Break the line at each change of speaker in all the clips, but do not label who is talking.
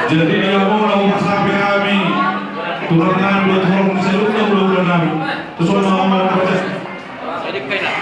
Jadi dia mau lakukan sampai kami turunan buat hormon seluruhnya bulan kami. Terus orang mau proses.
Jadi kayak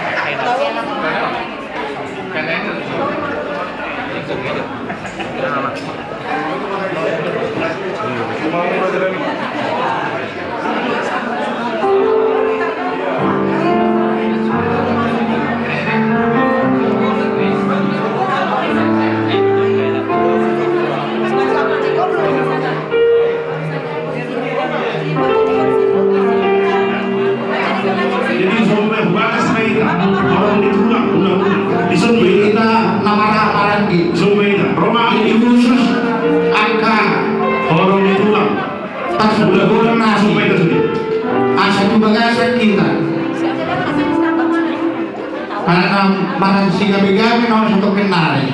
Para si gabi-gabi no sa tukinari.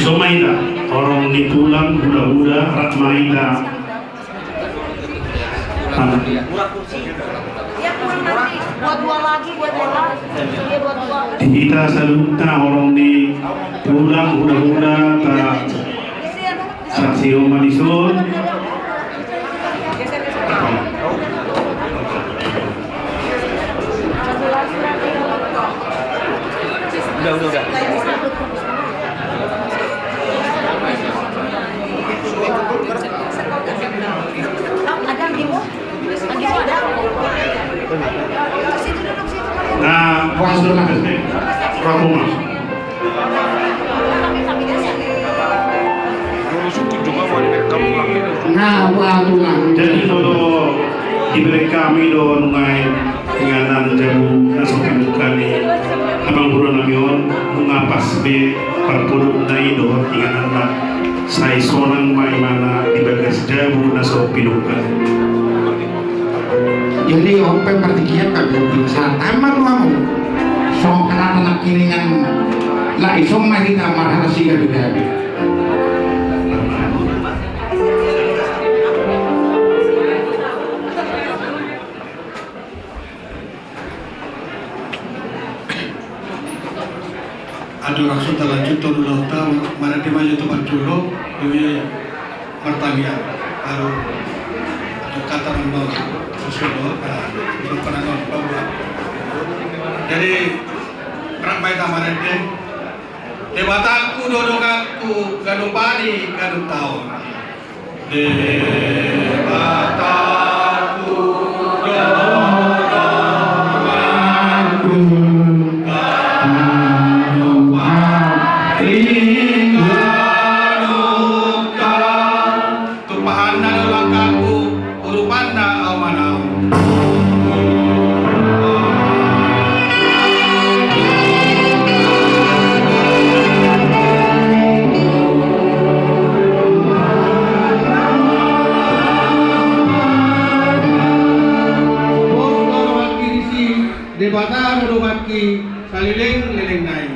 Somaida, orang ditulang buda-buda ratmaida.
Buat dua lagi, buat dua.
Kita salutna orang di tulang buda-buda ta saksi umanisun.
Udah.
Ada Gimu? Ada.
Nah, pastor Rahuma.
Nah, waduh.
Jadi kalau diberi kami do nungai penganan jamu nasokan kali abang buron namion mengapas be parpurut nai do penganan na sai sonang mai mana dibagas jamu naso pinukan.
Jadi orang pertikian kagak bisa tamat kamu. So anak kiringan lah isong mari kamar harus gabi-gabi.
Aduh langsung terlanjut turun lauta mana di maju tu berjuluk ini pertanian baru ada kata nombor sesuatu itu penangan bahwa jadi ramai taman ini debataku dodokaku gaduh padi gaduh tahun debataku Debata merubaki saliling-liling naik.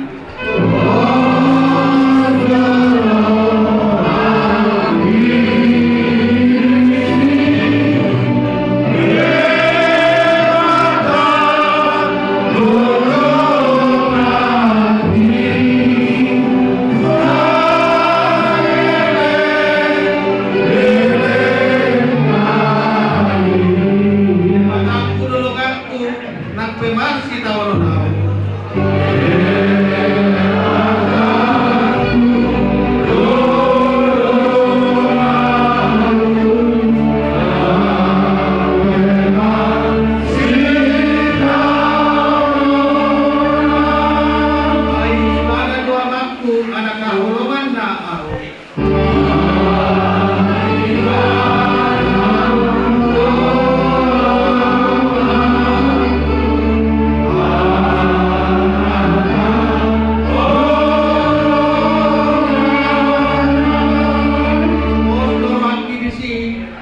Masih tahu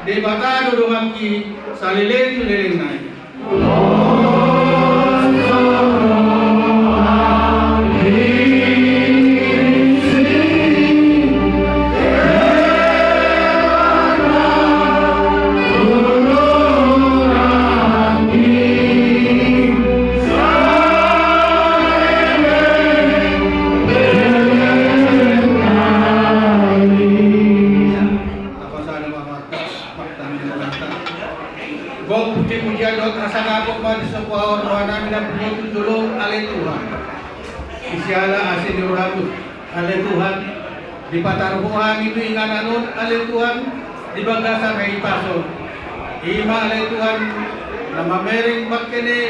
di bata dudumaki salilin naik. Bog puji-pujian doa rasa ngapok man sa kuha roha namin na pinutong tulong alay Tuhan. Isyala asin ni Rohabut, alay Tuhan. Di patarbuhan ito ingan anon, alay Tuhan. Di bagasan ay ipasok. Ima alay Tuhan, na mamering magkini.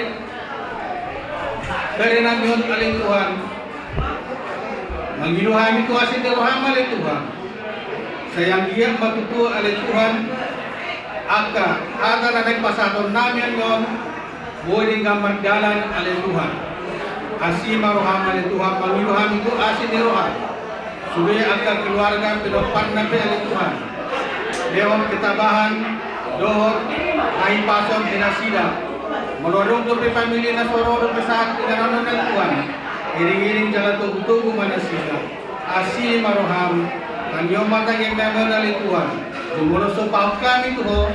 Dari namin alay Tuhan. Mangiluhami ko asin ni Roham alay Tuhan. Sayang giyak matuto alay Tuhan. Aka na nagpasaton namin yon, buhay nga magdalan alay Tuhan. Asima roham alay Tuhan, pangiluham ito asin ni Roham. Subi aka keluarga pinopan na alay Tuhan. Lewat ketabahan, dohot, naipason, dinasida. Melorong dope pamilya na sorong dope saat pinaranon ng Tuhan. Iring-iring jalan tubuh-tubuh manasida. Asima roham, kanyong matang yang naman alay Tuhan. Jumuro so paut kami tuh,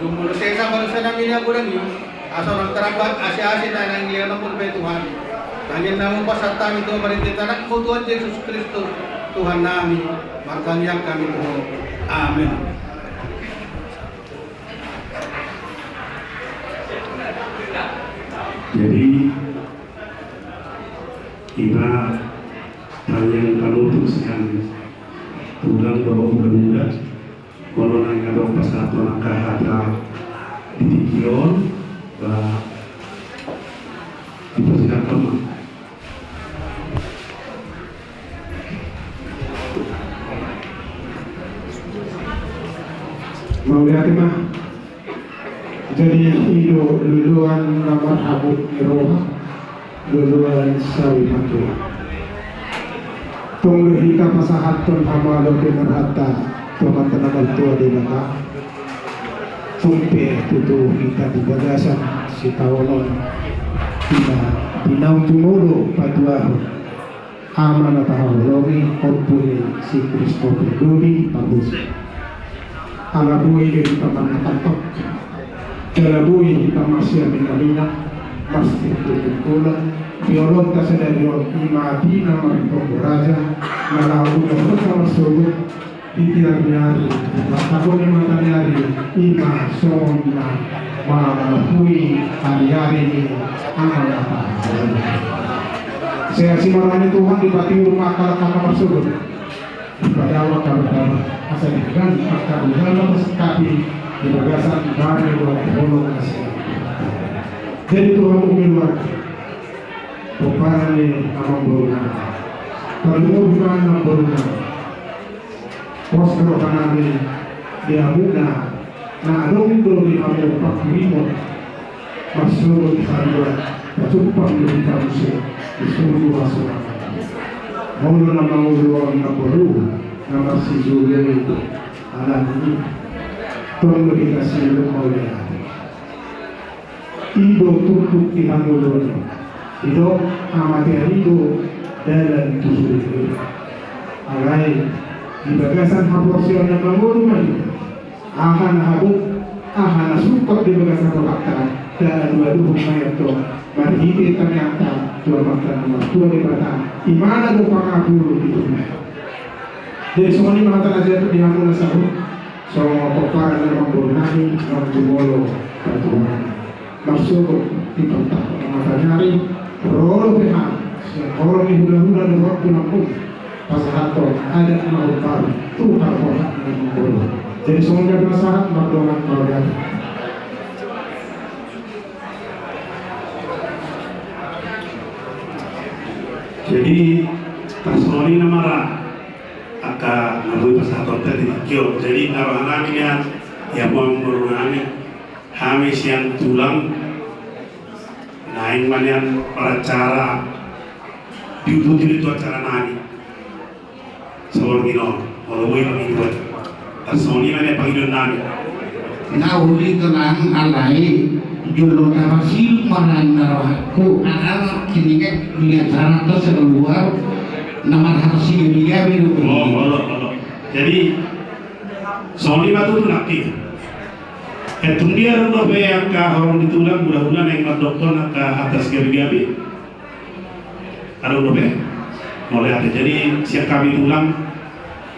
jumuro sesa manusia namin yang bulangi, asal orang terabat asyik-asyik na nang liyan ng Tuhan. Tangin namun pasat kami tuh merintitanak mo Tuhan Yesus Kristus, Tuhan namin, markangyak kami tuh. Amin.
Jadi kita yang kalau terus yang ulang bawa muda kalau nang ada pasal kata dition bah dipersilakan mah.
Mau lihat mah. Jadi hidup luluan nomor habuk roh luluan sawi matua. Tunggu hika pasahat ton hamalo kemerhata. Tuhan tenaga tua di belakang tumpe tutu kita di bagasan si tawanon kita binau tumulu paduahu amana tahawlogi opuni si Kristo peduli bagus alabui kita manatatok kelabui kita masih minalina pasti tutukulan biolog kasedario imadina maripong raja malahu bersama surut Itiar-nyari, aku ni matanyari, ima sona, mahui hari-hari ni, amal apa? Saya simarani Tuhan di bati rumah kalau masuk. Pada awal kalau asal dengan akar dalam sekapi di bagasan dari bolong kasih. Jadi Tuhan mengeluar, peparan ni amam beruna, kalau bukan amam beruna. Posko kanami dia muna na alungdo di amo pakimo masuro di kandwa patumpang di kamse isuru asura maulo na maulo na boru na masijule alam ini tunggu dikasih oleh ido tutup di hamulo ido amati ido dalam tujuh alai di bagasan haporsion yang mengurumai akan habuk akan support di bagasan wakta dan dua duhung mayat to marhiti ternyata dua makna nomor dua di bata imana upang aku di rumah jadi semua ini mengatakan aja di hamil sahut semua peparan yang membunuhi menjumolo pertuan masuk di tempat mengatanyari rolo pihak orang yang hula-hula dan waktu nampung pasahaton ada mau baru tuh kalau menggolo. Jadi semuanya penasaran berdoa keluarga.
Jadi tasoni namara aka nabui pasahaton tadi kyo. Jadi naruh anaknya yang mau berurami kami siang tulang naing manian para cara diututi itu acara nani. Seorang ino, orang mui pagi dua. Tasoni mana pagi dua nani.
nauli kelang alai julo narasil manan naraku anak kini lihat sana tuh seluar nama hasil dia biru.
Oh. Jadi soal lima itu nakti. Hitung dia rumah yang orang ditulang bulan-bulan yang dokter nak atas gabi-gabi. Ada rumah mulai ada. Jadi siap kami ulang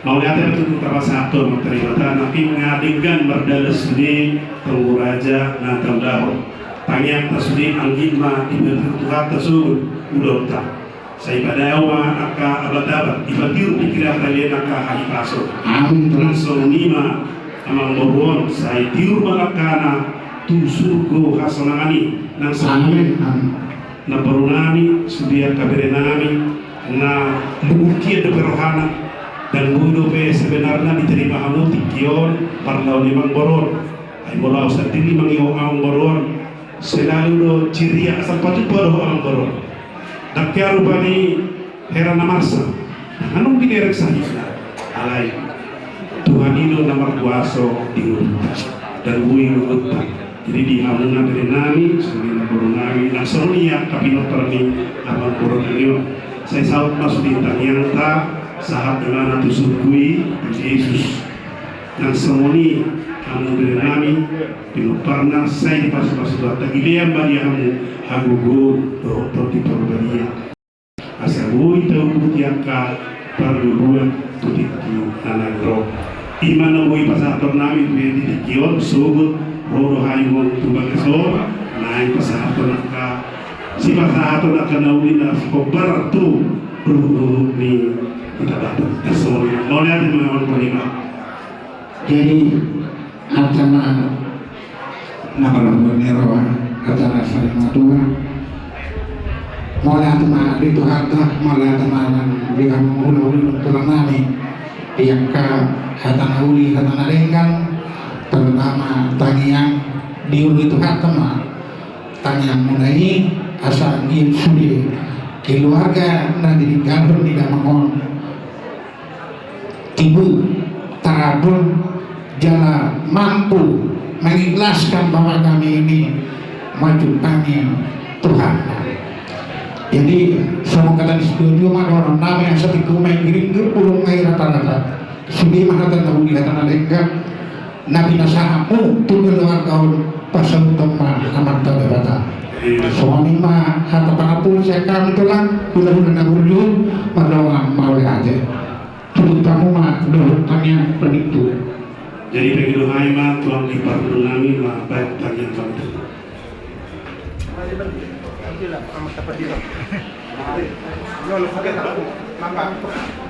mulai ada itu terasa satu material tapi mengadingkan berdalas di tunggu raja na tandao. Tanya tasudi anggima di bentuk tersebut udah tak. Saya pada awal aka abad-abad ibadir pikiran kalian aka hari pasok.
Amin.
Langsung lima amang boron saya tiur balakana tu surgo hasanani nang
Amin.
na barunami sudia kaberenami na bukti de berohana dan budo be sebenarnya diterima hanuti kion parlau limang boron ay bola usah dini mangiyo ang boron selalu do ciria asal patu bodoh ang boron dakya rubani herana marsa anong binerek sahina alay Tuhan itu nomor kuasa di dan bui lupa. Jadi di hamuna dari nami, sebenarnya burung nami, nasonia tapi noterni amal burung ini. Saya saut masuk di tanyanta sahat dengan tusukui Yesus. Yang semoni kamu dari nami, piluparna saya di pas-pas data. Ilea bagi kamu hagugur dokter di perbadia. Asal bui tahu butiaka perluan tutik anak roh. Iman na mo'y pasator namin pwede di kiyon, sugot, roro hayong tubang esor, nahin pasator na ka, si pasator na ka nauli na kobar to, roro ni itabatang esor. Muli natin mga orang palima.
Jadi acara nakalambon ni Rawa, acara saling matua, mulai atma itu harta, mulai atma dengan mengulang tulang nami, yang hatana uli hatana renggang terutama tangiang diuli itu hatama tangiang mulai asal ngin sudi keluarga nanti di gandung tidak mengon tibu tarabun jala mampu mengikhlaskan bahwa kami ini maju kami Tuhan. Jadi semua kata setuju mah orang nama yang setiku main giring pulung main rata-rata sudi mahatan tahu dilatana lengkap nabi nasahamu tunggu luar kaun pasal utama amat rata. Soalnya mah harta panapun saya kami tulang bulan-bulan naburju pada mau aja. Tutup kamu mah dulu tanya penitu.
Jadi begitu hai mah tuang di parunami mah baik tanya bantu.
Lo pakai tak? Nampak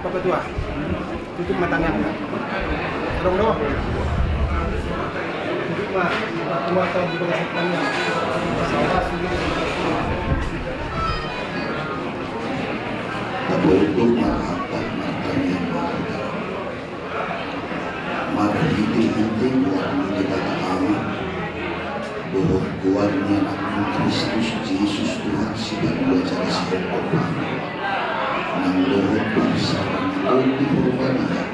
apa tua? Tutup matanya. Tolong dong. Tutup mah tua atau di bawah matanya.
Tapi itu marhaba matanya. Mari itu buat kita tahu bahwa kuatnya Nabi Kristus Yesus Tuhan sidang dua cara sekolah nang dohot bangsa di Purbalingga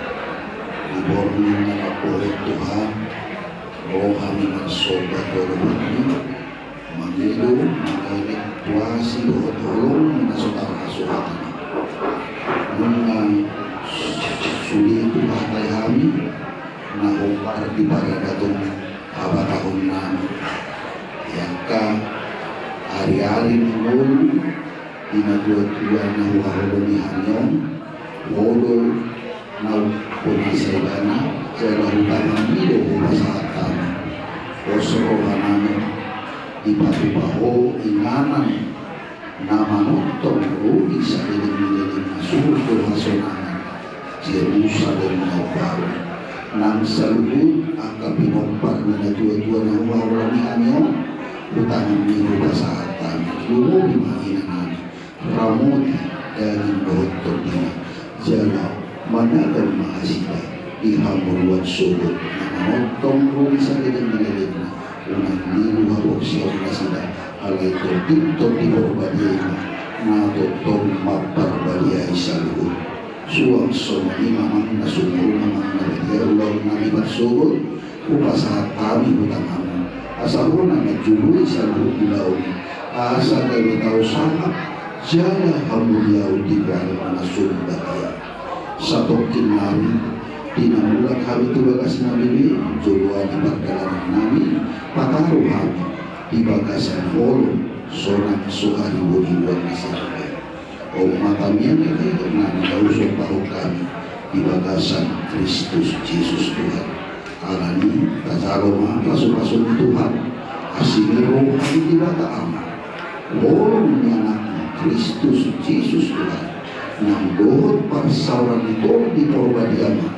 diborong dengan oleh Tuhan rohani mansobat doroni mangilu mengenai tuasi dohot tolong dengan saudara-saudara mengenai sudi itu batai kami nahopar di baragatong abatahon namin yang ka hari-hari minggu dinadua-dua na huwalo ni Hanyon wolo na punisayana sa lahutanang nilo humasatan o sorohan namin ipatubaho inganan na manotong rugi sa liling-liling na surdo hasonanan Jerusalem na bago nang salubut ang kapinompar na dua-dua na huwalo ni Hanyon utangan nilo basahatan lumubi mahina namin ramoti dari dokter dina jala managan mahasida di hamuluan sobot na manotong rumi sa liling-liling na unang nilo hapok siyang nasida alay tortintong di Purbalingga na totong magparbaliyay sa luhod suwang sumali mamang nasumuro mamang nabigyaw lang namin at sobot upasahat kami hutang kami asa una ngajului sa bukilaw asa kami tahu sangat jaya hamuliau di dalam manasum batia satu kinami tinamulak kami tubagas nabi juluan di perjalanan kami pataruh kami di bagasan polo sonang suhari budiwan masyarakat o matamian kayo na nakausok tahu kami di bagasan Kristus Yesus Tuhan alani tataroma pasu-pasu Tuhan asimiro kami di bata ama olong anak Kristus Yesus Tuhan nang dohot parsauran itu di Purwadiama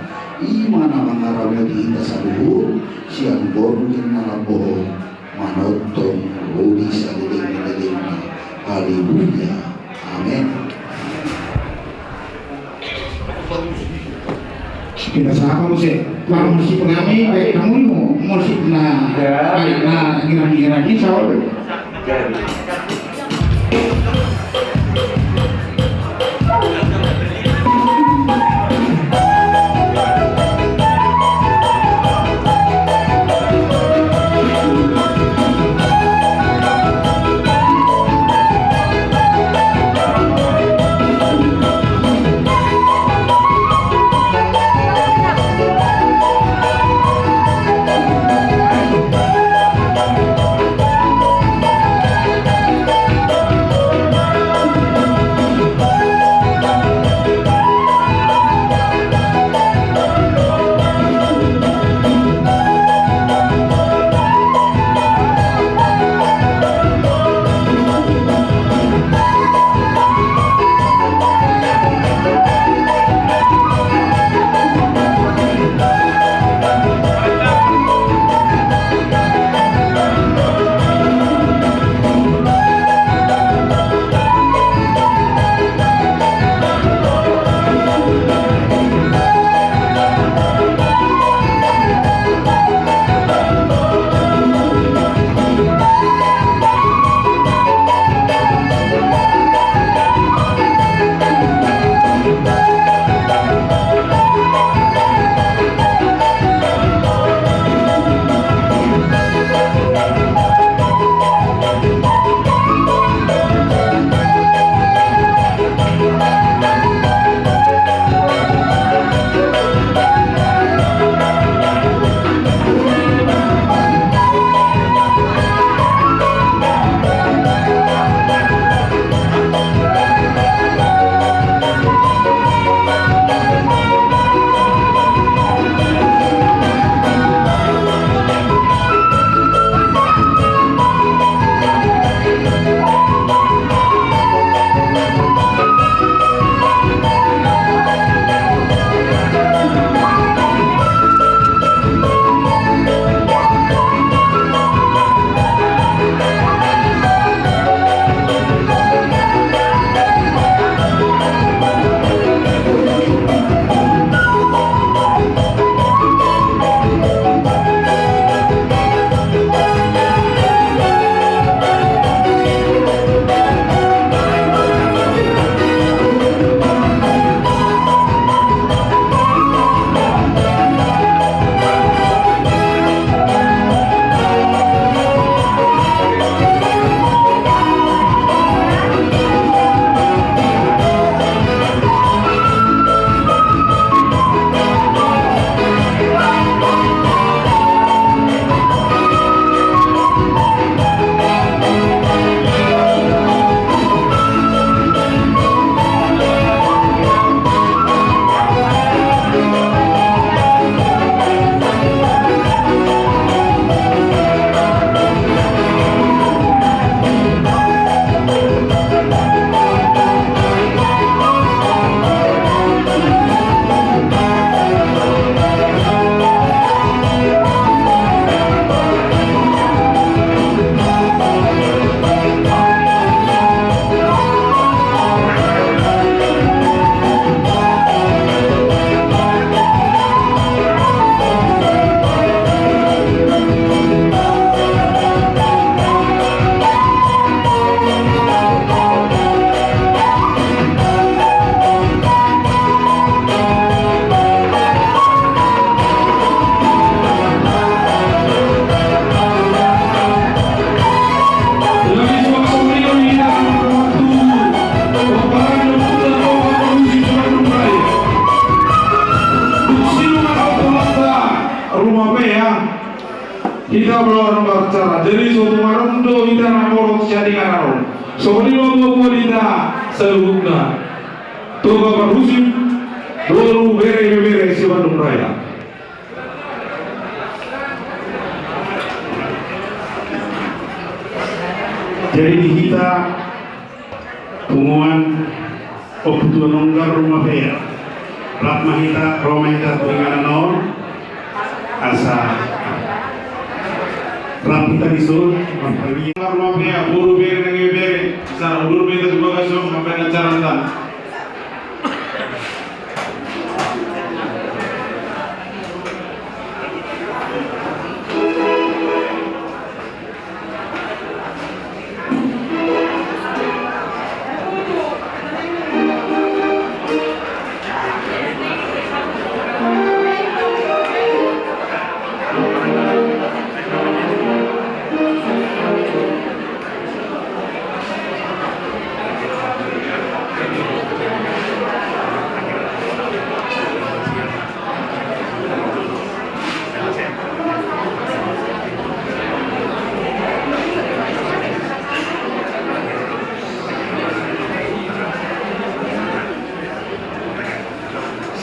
imana mangarama di hita sa luhur siyang borngin na labohong manotong rudi sa liling na haleluya amen.
Kita sapa musik, warung musik kami baik kamu mau musik na baik na ngira-ngira soal.
kita belum berbicara. Jadi suatu marondo kita namorot jadi kararo. Soalnya mau kita selugna. Tuh berusim dulu bere si Bandung Raya. Jadi kita pengumuman kebutuhan nonggar rumah bayar. Ratma kita, Roma kita dengan nol asa. Ram kita disuruh rumah bayar, buru bayar dengan bayar. Sana buru bayar juga kasih sampai acara nanti.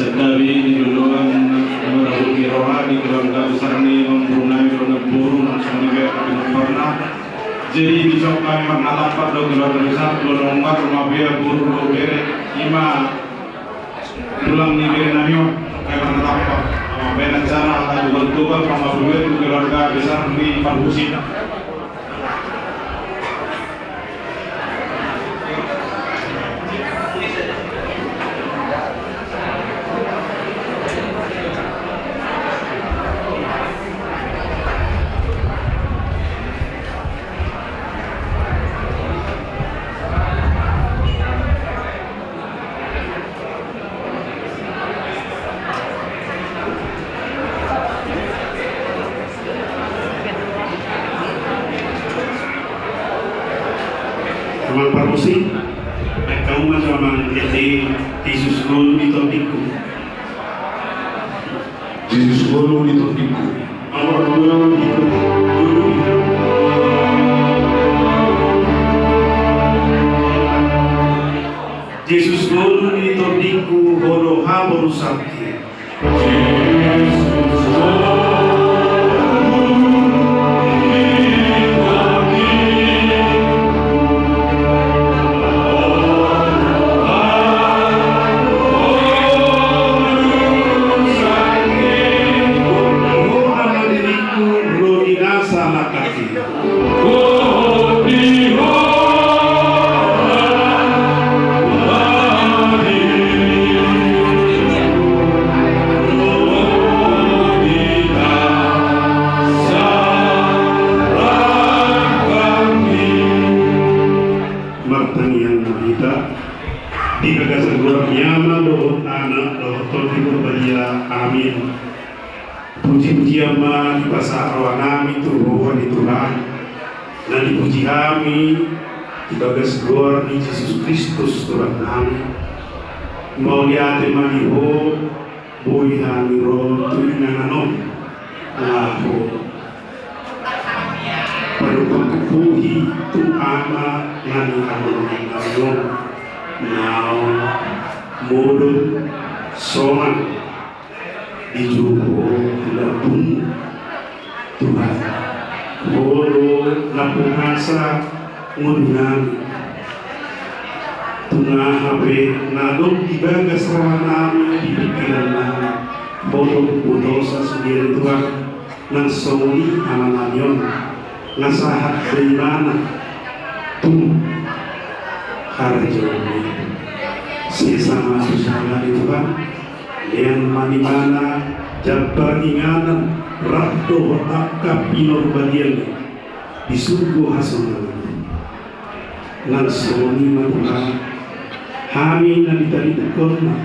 Sedari duluan merebut rohani keluarga besar ni mempunyai keluarga burung semuanya pernah jadi besok kami menghadap pada keluarga besar keluarga rumah biaya burung bere ima tulang ni bere namio kami menghadap bere cara akan bertugas sama duit keluarga besar di Parhusin. Memang Parhusin, kamu masih memang jadi Yesus golu di topikku. Yesus golu di topikku. Awak golu di topikku. Yesus golu di topikku, bodoh habor sakti. Yesus golu. Di gagasan luar nyama doh anak doh tolong beria amin. Puji-puji ama di pasar rohanami tu rohan di Tuhan. Dan dipuji kami di bagas luar di Yesus Kristus Tuhan kami. Mau lihat maniho boy kami roh tu inananom ngaho. Pada pengkupuhi tu ama ngani amun now modul soman dijubo labung Tuhan bolo lapungasa ngudungan tengah habe nadong dibagas rohanami di pikiran nami bolo budosa sendiri Tuhan nang soli amananyon nasahat berimana tum harjoni sesama susana di Tuhan yang manimana jabar inganan rakto akap inor badian di surga hasanah nan soni Tuhan kami na ditalitukon na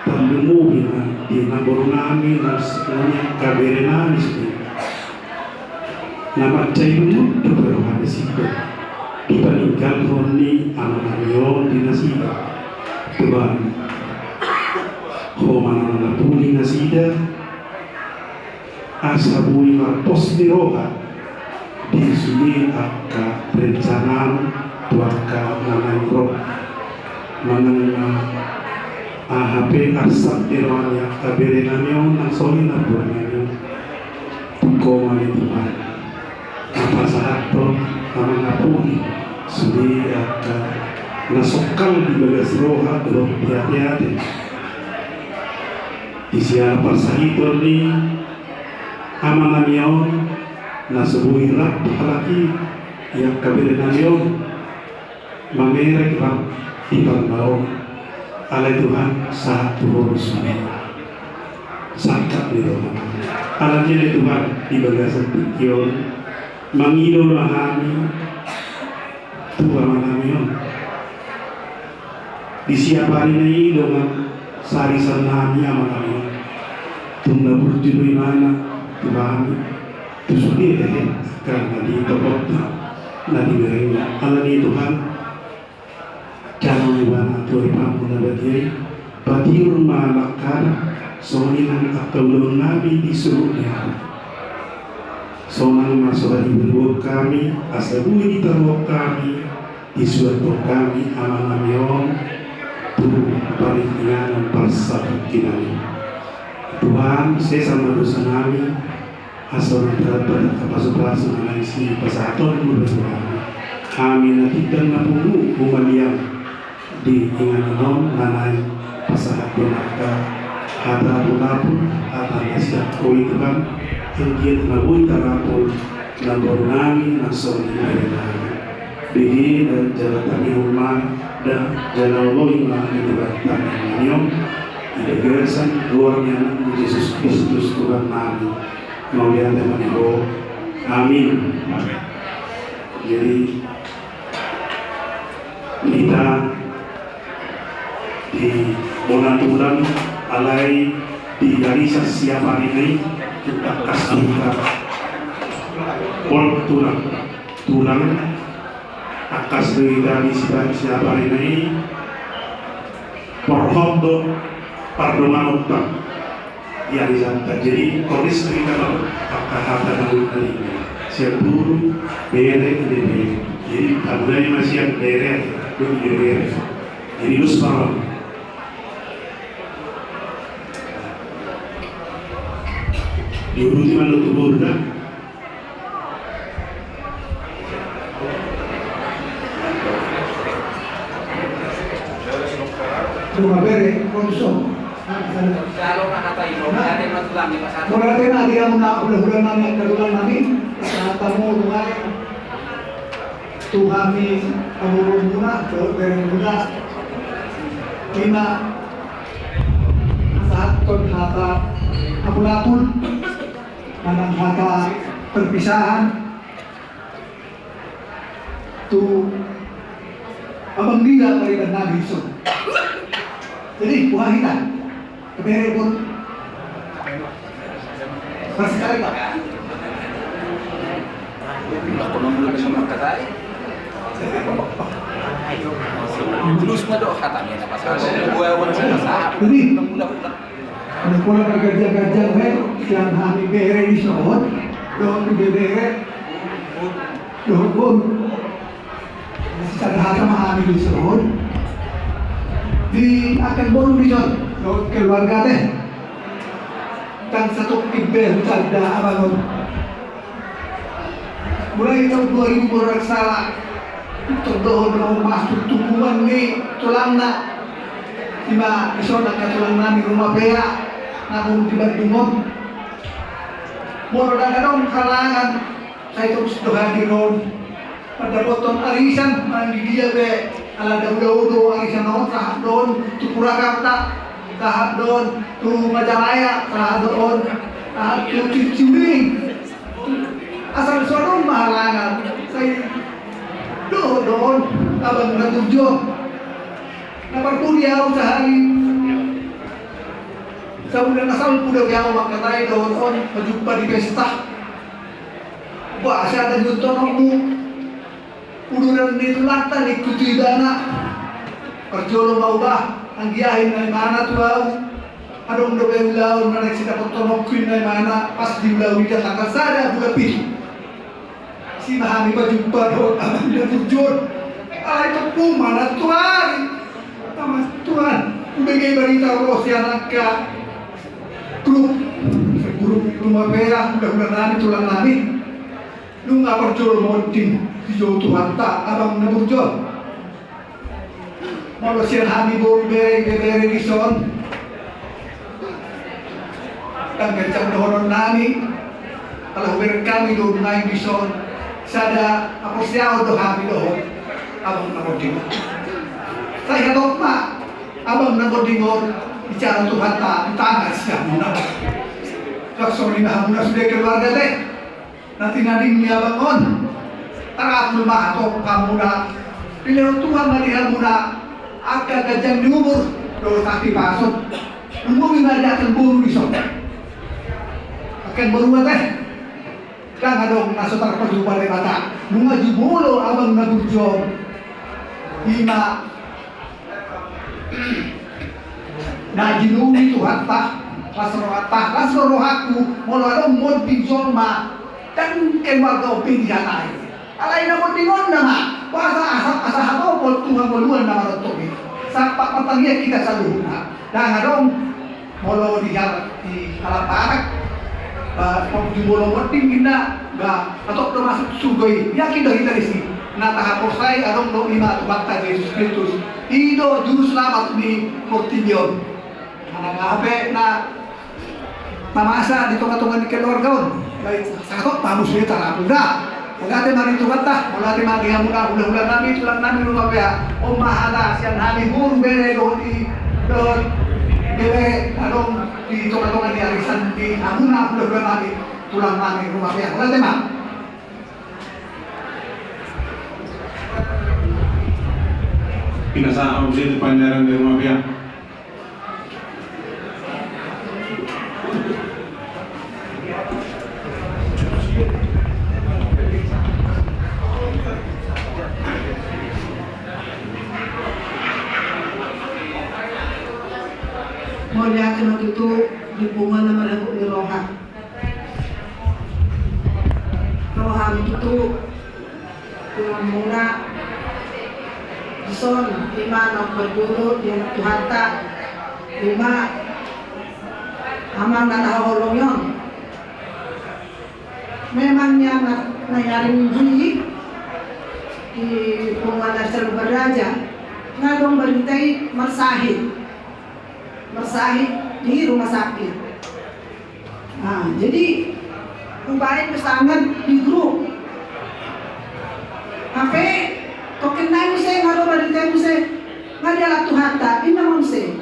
pagdumuhin na dinabor namin na semuanya kabere namin na macay mo pero hanesito ipaningkal honi amananyo dinasida Tuhan ho mananapuli nasida asa bui marpos siroha di sini aka perencanaan tuaka nanangro manang HP asap irwanya kabere namyo nang soli na buwan namyo tuko malituman apa sahato ang mga puli sudi aka nasokal di bagas roha belum hati-hati isiya parsahito ni ama namyo na sebuah rap halaki yang kabere namyo mamerek rap di pangbaw alay Tuhan saat turun sungai sangkap di rumah alanya Tuhan di bagasan pikion mangidol mahami Tuhan manamion di siap hari ini dengan sarisan nami amanamion tunda burjui mana Tuhan itu sulit karena di topok na di mereka alanya Tuhan jangan iwana tuai pamuna batiai batiur malakar soninang akaulun nabi disuruhnya sonang masukari berwok kami asabui ditaruh kami disuatu kami amanamion tu paringan persabut kinami Tuhan saya sama dosa kami asal berada kapasitas mengalami pasaton berdoa kami nanti dan napungu umaliam di inganom nanay pasahat donaka hata pun hata nasya koi Tuhan hinggiat mabui tarapol nambor nami nasoni nami bihi dan jalan rumah dan jalan loi nami dibatan nanyom idegesan luarnya Yesus Kristus Tuhan nami mau lihat temaniho amin. Jadi kita di bulan-bulan alai di garisa siap hari ini kita kasih pol tulang akas dari siap hari ini porhondo pardoman utang yang disanta jadi koris kita akahata dalam kali ini siap buru bere ini jadi tabungannya masih yang bere jadi lus parang diuruti mana tubuh dah
Bumabere, konsum.
Kalau nak kata itu, ada yang matulang di pasar.
Mula na dia mga ulah-ulah namin at kagulang namin sa tamo lungan tuhami amurong muna pero muna lima saat kon hata apunapun manang hata perpisahan tu abang dia pariban nabi so jadi buhahitan kebere pun sekali Pak.
Udah konon belum bisa mengkatai. Terus madok katanya na pasal. Gua awan sa.
Jadi,
Udah.
ano ko lang kerja-kerja yang kami bere di sohot, doon di bere, doon pun secara kami di sohot, di akan bolong di sohot, doon keluarga teh. Dan satu kibel ada abangun mulai tahun 2000 orang salah terdohon mau masuk tumbuhan ni tulang na lima isona ka tulang nami rumah pea namun di Bandungon moro dagadong kalangan saya terus doa di ron pada potong arisan mandi dia be ala daudo arisan naon tahap don Tukurakarta tahap don tu Majalaya tahap don tahap tu Ciuring asal sorong mahalangan saya doon abang natujo naparpuliaw sehari sa ulang asal pudaw yaw makatay doon majumpa di pesta ba asya dan yunton mo uduran nito lata ni kutidana perjolo mau ba ang giyahin ng mana tuaw
adong do beulaw na sida potonokin na mana pas di ulau dia tanggal sada bulan pilih si mahami ba jumpa do abang dia tujuan alay tepung mana tuan tamas tuan bagi berita roh si anak ka grup rumah merah udah nani tulang nani lu nggak percul monting di jauh Tuhan tak abang nebujol mau sian hami bere di son dan kencang dohonon nani kalau kami do naik di son sada apa siapa do hami dohon abang nebujol saya tahu pak abang nebujol bicara Tuhan tak ditanya siapa muna langsung muna sudah keluarga deh nanti dia bangun tarap rumah atau kamu dah bila Tuhan melihat muda akan gajang di umur do tapi pasok umur ini akan buru di sana akan berubah teh kan dong masuk terperjumpaan di mata mengaji bolo abang nabujong lima ngaji nungi Tuhan tak pasroh aku mau ada mau pinjol mah dan keluarga opini janai alay na mo tingon na ma wasa asa hato po Tuhan boluan na marotobi sa patangya kita sa luhuna dan adong molo di halaparak pag jumolo mo tingina ga atau termasuk sugoi yakin dah kita disi na tahapos ay adong no lima tubakta Yesus Kristus ido juru selamat ni Portimion ana ngabe na mamasa di tengah-tengah di keluarga satu pamus dia tak apa Pagkate mari Tuhan tah, mulai mari muna ulang-ulang nami tulang nami rumah ya. Om mahala siang nami buru bere do di bere adong di tengah-tengah di arisan di amuna ulang-ulang nami tulang nami rumah ya. Mulai tema.
Pinasaan usia di panjaran di rumah ya.
Mulia kena tutup hubungan nama lagu di roha itu Tuhan muna son lima nak berdulu yang Tuhan tak lima aman dan holongyon memangnya nak nayarin bunyi di penguasa seru beraja ngadong berintai mersahid di rumah sakit. Nah, jadi umpain pesangan di grup. Apa? Token naik saya ngaruh berintai saya ngadalah Tuhan tak ini namun saya.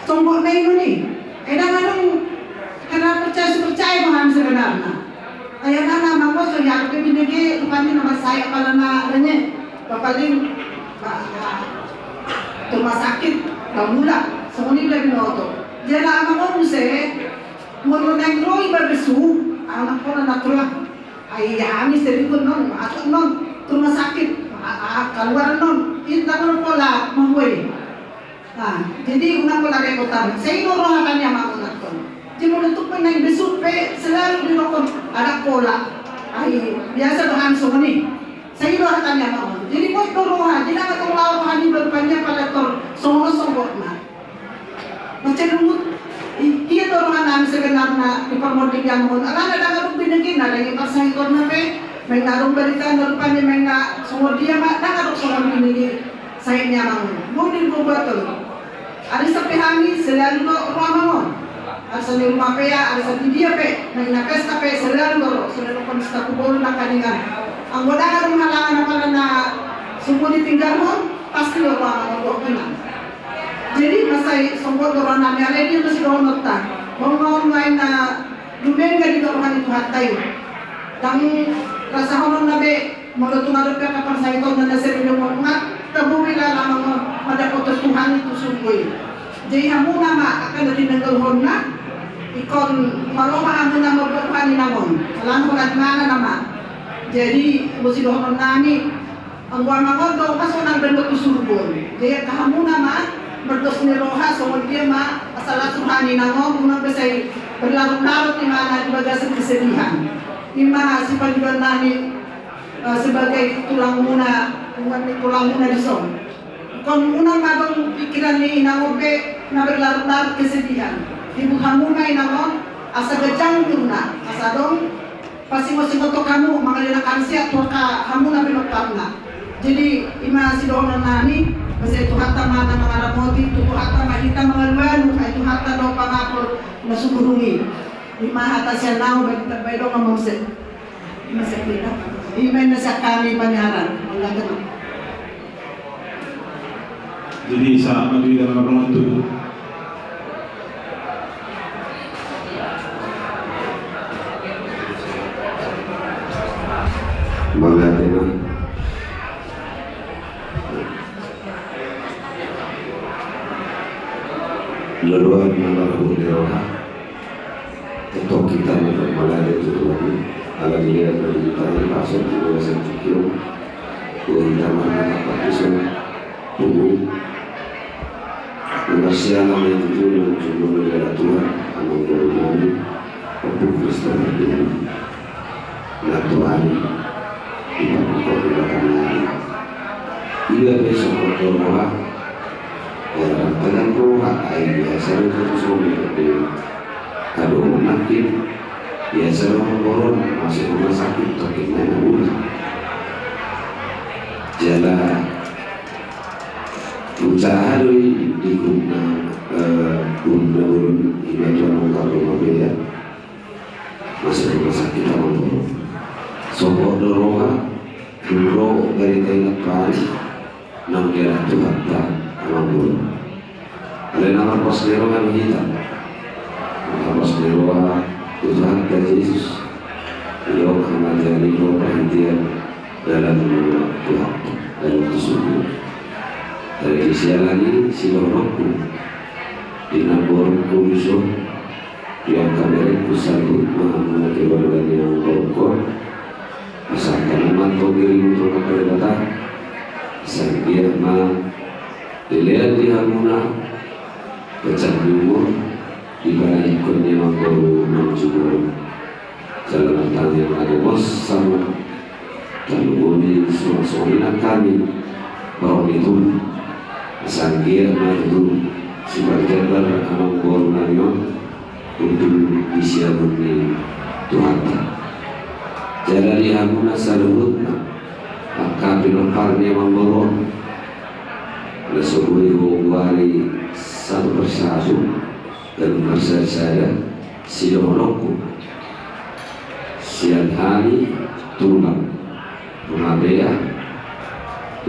Sombong naik ni. Edan ngadong karena percaya bahan sebenarnya. Ayah nana mangkos so yang kebinege rupanya nama saya kalau nak paling rumah sakit kamula semua ni binoto. Jadi amang saya mau naik roi berbesu anak pun anak tulah. Ayah kami sering pun non atau non rumah sakit keluar non itu nak pola mengwei. Nah jadi unang pola repotan. Saya itu orang akan yang mau nakon. Jadi untuk naik besuk pe selalu dinokon ada pola. Biasa bahan semua ni. Saya itu akan yang mau. Jadi buat rohan, jadi akan tolak rohan ini berpanjang pada tol songos-songos nah. Macam lumut, iya rohan kami sebenarnya di permodik yang mohon. Anak ada ngarung pinegin, ada yang pasang ikon nape, main ngarung berita rupanya main nak semua dia mak, dah ngarung semua pinegin. Saya nyamang, mau dibuat tu. Ada sampai kami selalu rohan mohon. Ada sampai rumah pe, ada sampai dia pe, main nak pesta pe selalu pesta kubur nak kaningan. Ang wala nga rin halangan pala na sumuli tinggal mo, pasti orang ang kena. Jadi masai sumut orang namin, alay din masih orang nota. Mga ngayon na lumenga dito orang itu hatay. Tang rasa honon nabe, magatumarap ka kapag sa ito na nasirilo mo, tabumila lamang mo, madapotos Tuhan itu sungguh. Jadi hamuna ma, akan natin nanggalhon na, ikon maromahan mo na magpuhan ni namon. Alam ko na mana naman. Jadi mesti dohon nami ang wama ko do kaso nang bentuk surbon. Jadi kamu nama berdos ni roha so dia ma asal Tuhan nangong unang besay berlarut-larut di mana di bagasan kesedihan. Di mana si panjuan ni sebagai tulang muna di son. Kon unang mabang pikiran ni nangobe na berlarut-larut kesedihan. Ibu kamu may nangong asa gajang yuna asa dong pasti masih untuk kamu mengalirkan siap ka kamu na pinagpapna. Jadi ima si doon nani kasi ito hata mana mga ramoti, ito hata makita mga luwano, ito hata daw pangapol na sugurungi. Ima hata siya nao, bagay daw mamamsit. Ima siya kita. Ima na siya kami panyaran. Wala ganun.
Jadi sa magiging na mabangon
Mga tema Laluan mengarahkan dewa untuk kita mengalami itu lagi agar dia berjutaan pasal juga sentikio kita mana partisan tubuh menasihan nama itu yang cuma negara Tuhan anak berumur untuk Kristen berdiri nah Tuhan kita berkorban ia besok berdoa dengan roha ay biasa itu suami kalau makin biasa orang boron masuk rumah sakit terkena ulah jala usaha dari di guna urun ibadah kalau mabaya masuk rumah sakit orang boron sopor roha duro dari kainat pari nang daerah Tuhan Amambul. Ada nama Posnero kan kita. Nama Posnero Tuhan dan Yesus. Beliau mengajarkan perhatian dalam Tuhan dalam tersebut. Dari sialan si Lorokku di Naborku Yusuf yang kami kusambut mengenai keberadaan yang Lorokku. Asalkan memantau diri untuk kepada Sanggia ma dilihat di Hamuna pecah umur di bawah ikonnya mampu mencuba jalan tanya yang ada bos sama dan bumi suami kami baru itu Sanggia ma itu sebagai anak korbannya untuk disiapkan Tuhan jalan di Hamuna salutna maka pinamparnya memborong Lesubuhi wari satu persatu dan bersaya si Lorokku siang hari tulang rumabea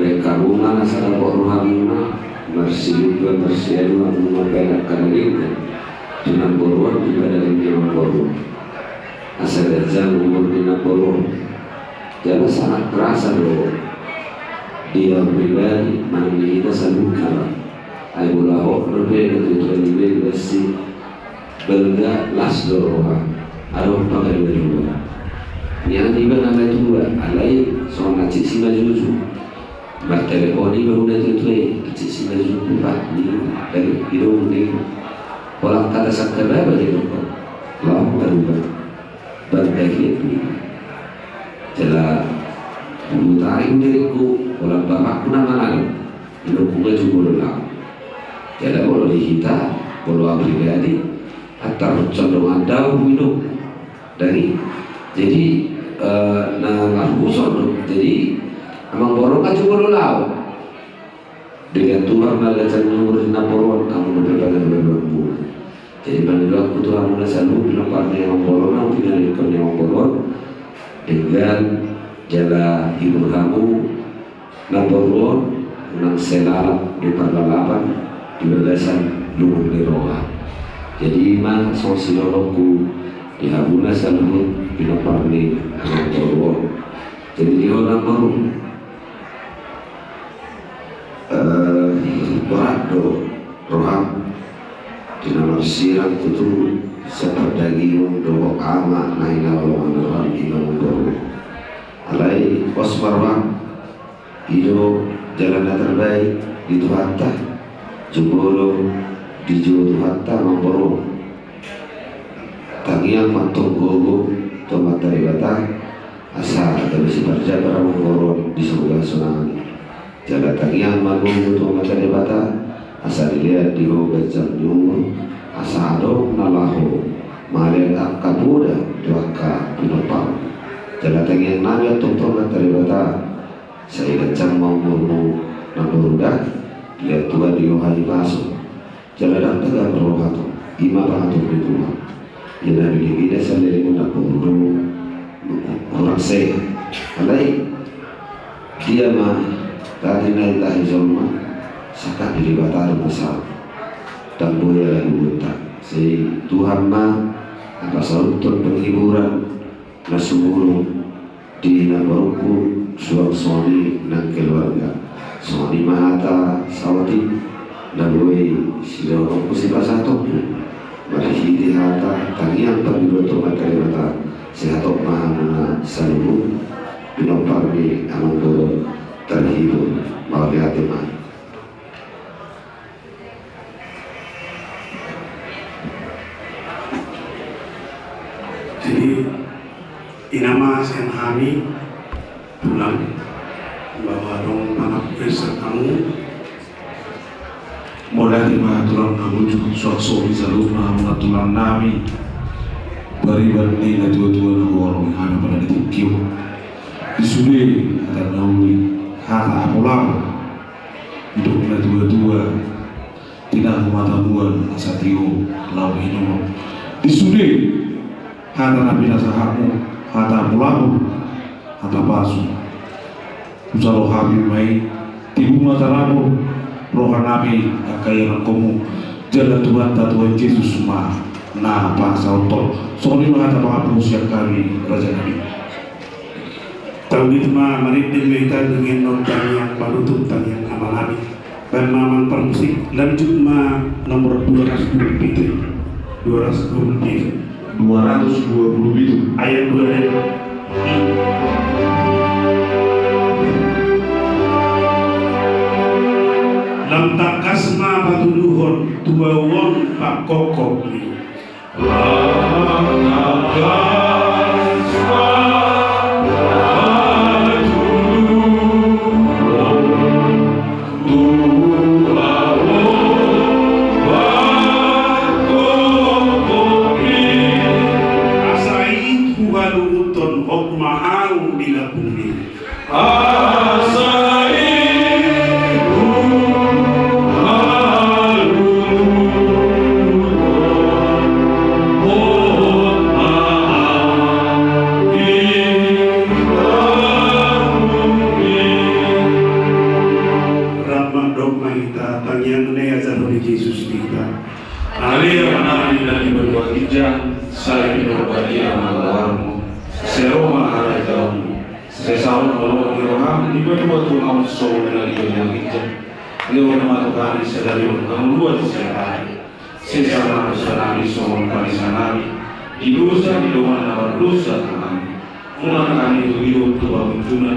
mereka bunga nasara rohamuna bersilupa bersialu rumabea kalian tulang boruan juga dari yang boruan asal dajjal umur dina boruan jangan sangat terasa loh dia pribadi mana kita salukan ayo lahok berbeda tujuan ini besi belga las doroha arom pakai berdua yang tiba nama dua alai soal ngacik si majuju bertelefoni baru dah tutup ngacik si majuju empat ni dari hidung ni orang kata sakit berapa dia lupa lahok berubah berbagi itu jelas tarik diriku orang bapakku nama lalu hidupku juga lalu jadi kalau dihita kalau pribadi atau condong ada hidup dari jadi nah sono jadi amang borong kan juga lalu dengan Tuhan mengajar nyuruh naporon kamu berbeda jadi pada aku Tuhan mulai selalu bilang pada yang borong aku tidak yang borong dengan jala ibu kamu naborong nang selarat di parlalaban di bagasan lumur di roha jadi iman sosiologu di habuna selalu pinaparni naborong jadi di orang baru berat do roham di nomor siram itu seperti do ama naina orang imam baru alai osmarwa hidup jalan yang terbaik di Tuhan jumuro dijuru hatta mamboro tangiang matung gogo tomatari bata asa dari si barja para mamboro di surga sunang jaga tangiang magung tomatari bata asa dilihat di hoga jam nyumur asa adong nalaho malena kabuda duaka pinopau jaga tangiang nabi atong tomatari bata saya kencang mau murmu naburuda lihat Tuhan diohai baso jalan dagang rohato ima bangato bituha yana biligida salili muna puru orang saya alai dia mah tadi naik tahi zolma saka diri batar besar dan boya lagu buta si Tuhan mah apa sautun penghiburan nasumuru di nabaruku suang suami nang keluarga suami mahata sawati nabui sidorong kusila satu marihiti hata tangiang pagbiroto materi mata sehatok mahamuna salubu pinopari amang boro terhibur mawali hati mah
jadi inama sen kami pulang bahwa dong anak besar kamu mulai lima tulang kamu juga suatu bisa lupa tulang nami bari bari na tua orang yang ada pada detik disudi ada nauli hata pulang hidup na tua tidak mata buan asatio lau hino disudi hata nabi nasahamu hata pulang hata pasu Usalo habib mai tibu mataramu roha nabi akaya komu jala Tuhan Tuhan Yesus ma na pa sauto soni ma hata pa usia kami raja nabi tauhid ma maritim kita dengan nonton yang panutup yang amal nabi dan maman permusik lanjut ma nomor 227 ayat 2 lam takasna batuluhon tuawon pak kokok ni asai tuhaluton hokmahau bila bumi Yesus kita. Alia manami dari berbuat hijau, saya berbagi amal-amalmu. Seroma harajau, sesaun kalau Tuhan di berbuat Tuhan soal dari yang hijau. Lewat mata kami sedari kamu luar sekali. Sesama bersama soal parisanami. Di dosa di doa dosa kami. Ulang kami itu hidup Tuhan menjuna.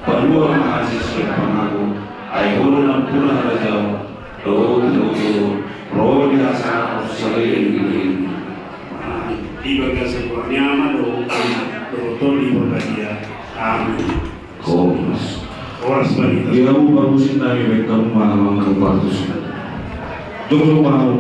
Padua mahasiswa siapa aku. Ayo dan pula harajau. Roh dirasa selain ini ibadah sebuah nyaman doa di berbahagia amin komis orang sebagai dia baru sih naik mereka malam kepartus jom mau